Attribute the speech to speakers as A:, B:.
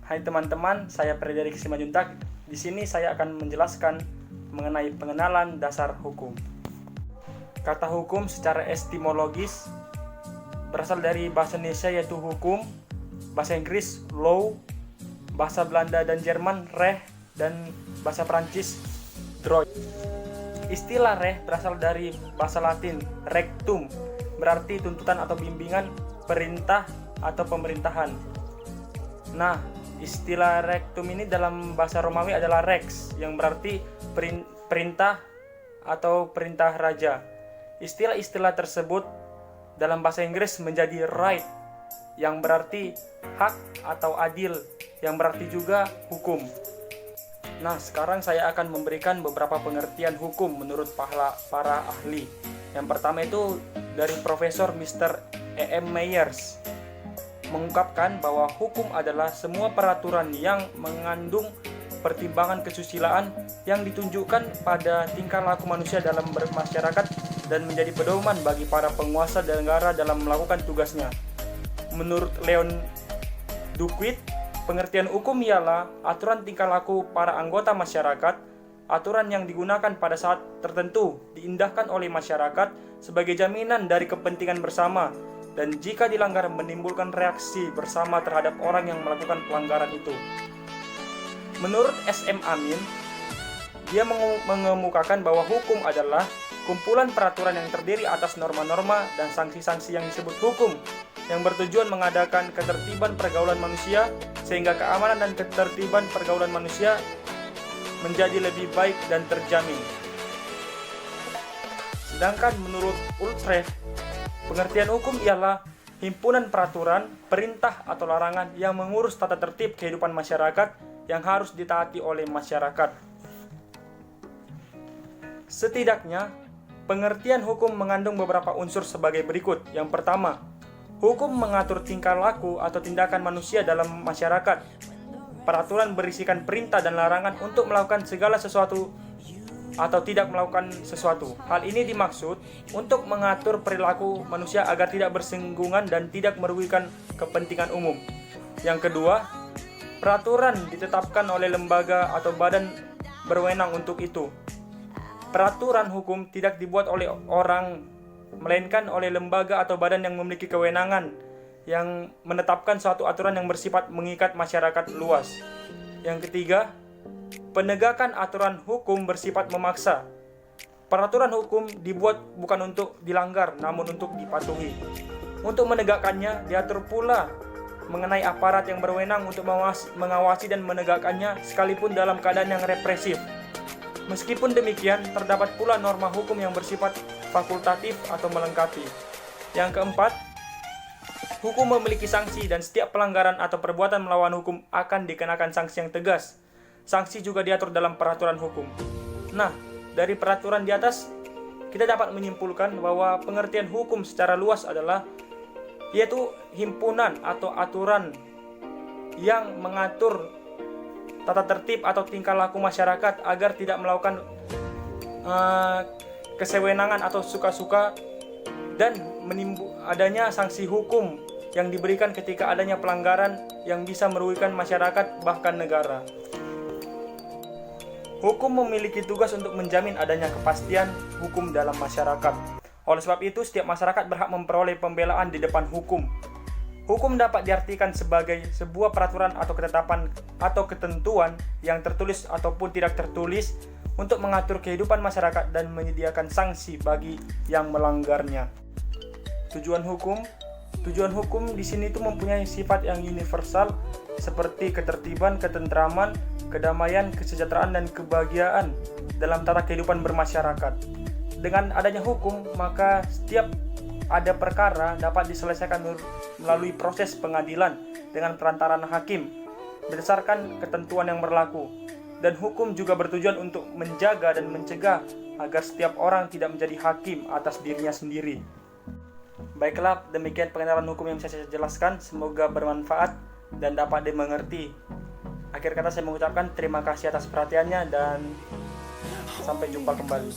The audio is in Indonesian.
A: Hai teman-teman, saya Frederick Simanjuntak. Di sini saya akan menjelaskan mengenai pengenalan dasar hukum. Kata hukum secara etimologis berasal dari bahasa Indonesia yaitu hukum, bahasa Inggris law, bahasa Belanda dan Jerman recht, dan bahasa Prancis droit. Istilah recht berasal dari bahasa Latin rectum, berarti tuntutan atau bimbingan, perintah atau pemerintahan. Nah, istilah rectum ini dalam bahasa Romawi adalah rex, yang berarti perintah atau perintah raja. Istilah-istilah tersebut dalam bahasa Inggris menjadi right, yang berarti hak atau adil, yang berarti juga hukum. Nah, sekarang saya akan memberikan beberapa pengertian hukum menurut para ahli. Yang pertama itu dari Profesor Mr. E.M. Myers, mengungkapkan bahwa hukum adalah semua peraturan yang mengandung pertimbangan kesusilaan yang ditunjukkan pada tingkah laku manusia dalam bermasyarakat dan menjadi pedoman bagi para penguasa negara dalam melakukan tugasnya. Menurut Leon Duquit, pengertian hukum ialah aturan tingkah laku para anggota masyarakat, aturan yang digunakan pada saat tertentu, diindahkan oleh masyarakat sebagai jaminan dari kepentingan bersama, dan jika dilanggar menimbulkan reaksi bersama terhadap orang yang melakukan pelanggaran itu. Menurut S.M. Amin, dia mengemukakan bahwa hukum adalah kumpulan peraturan yang terdiri atas norma-norma dan sanksi-sanksi yang disebut hukum, yang bertujuan mengadakan ketertiban pergaulan manusia sehingga keamanan dan ketertiban pergaulan manusia menjadi lebih baik dan terjamin. Sedangkan menurut Utrecht, pengertian hukum ialah himpunan peraturan, perintah atau larangan yang mengurus tata tertib kehidupan masyarakat yang harus ditaati oleh masyarakat. Setidaknya, pengertian hukum mengandung beberapa unsur sebagai berikut. Yang pertama, hukum mengatur tingkah laku atau tindakan manusia dalam masyarakat. Peraturan berisikan perintah dan larangan untuk melakukan segala sesuatu atau tidak melakukan sesuatu. Hal ini dimaksud untuk mengatur perilaku manusia agar tidak bersinggungan dan tidak merugikan kepentingan umum. Yang kedua, peraturan ditetapkan oleh lembaga atau badan berwenang untuk itu. Peraturan hukum tidak dibuat oleh orang, melainkan oleh lembaga atau badan yang memiliki kewenangan yang menetapkan suatu aturan yang bersifat mengikat masyarakat luas. Yang ketiga, penegakan aturan hukum bersifat memaksa. Peraturan hukum dibuat bukan untuk dilanggar, namun untuk dipatuhi. Untuk menegakkannya, diatur pula mengenai aparat yang berwenang untuk mengawasi dan menegakkannya sekalipun dalam keadaan yang represif. Meskipun demikian, terdapat pula norma hukum yang bersifat fakultatif atau melengkapi. Yang keempat, hukum memiliki sanksi dan setiap pelanggaran atau perbuatan melawan hukum akan dikenakan sanksi yang tegas. Sanksi juga diatur dalam peraturan hukum. Nah, dari peraturan di atas, kita dapat menyimpulkan bahwa pengertian hukum secara luas adalah yaitu himpunan atau aturan yang mengatur tata tertib atau tingkah laku masyarakat agar tidak melakukan kesewenangan atau suka-suka, dan adanya sanksi hukum yang diberikan ketika adanya pelanggaran yang bisa merugikan masyarakat bahkan negara. Hukum memiliki tugas untuk menjamin adanya kepastian hukum dalam masyarakat. Oleh sebab itu, setiap masyarakat berhak memperoleh pembelaan di depan hukum. Hukum dapat diartikan sebagai sebuah peraturan atau ketetapan atau ketentuan yang tertulis ataupun tidak tertulis untuk mengatur kehidupan masyarakat dan menyediakan sanksi bagi yang melanggarnya. Tujuan hukum di sini itu mempunyai sifat yang universal seperti ketertiban, ketentraman, kedamaian, kesejahteraan, dan kebahagiaan dalam tata kehidupan bermasyarakat. Dengan adanya hukum, maka setiap ada perkara dapat diselesaikan melalui proses pengadilan dengan perantaraan hakim berdasarkan ketentuan yang berlaku. Dan hukum juga bertujuan untuk menjaga dan mencegah agar setiap orang tidak menjadi hakim atas dirinya sendiri. Baiklah, demikian pengenalan hukum yang saya jelaskan. Semoga bermanfaat dan dapat dimengerti. Akhir kata saya mengucapkan terima kasih atas perhatiannya dan sampai jumpa kembali.